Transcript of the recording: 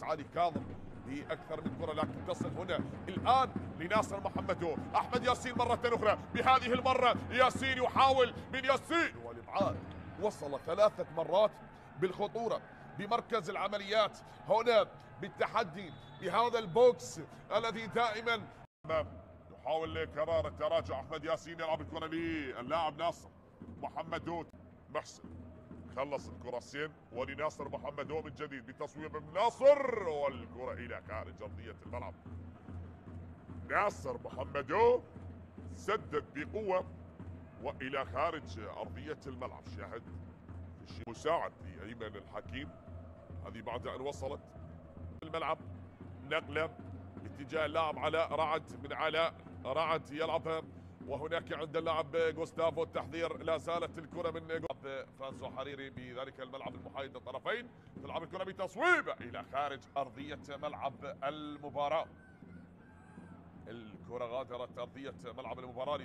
علي كاظم بأكثر من كرة، لكن تصل هنا الآن لناصر محمدو. أحمد ياسين مرة أخرى، بهذه المرة ياسين يحاول من ياسين والإبعاد. وصل 3 مرات بالخطورة بمركز العمليات هنا بالتحدي بهذا البوكس الذي دائما يحاول كرار التراجع. أحمد ياسين يلعب الكرة للاعب ناصر محمدو. محسن خلص الكراسين ولناصر محمدو من جديد بتصويب من ناصر، والكرة إلى خارج أرضية الملعب. ناصر محمدو سدد بقوة وإلى خارج أرضية الملعب. شاهد مساعد لأيمن الحكيم، هذه بعد أن وصلت الملعب. نقلة باتجاه اللاعب علاء رعد، من علاء رعد يلعبها، وهناك عند اللاعب غوستافو التحذير. لا زالت الكرة من فانزو حريري بذلك الملعب المحايد للطرفين. تلعب الكرة بتصويب إلى خارج أرضية ملعب المباراة. الكرة غادرت أرضية ملعب المباراة.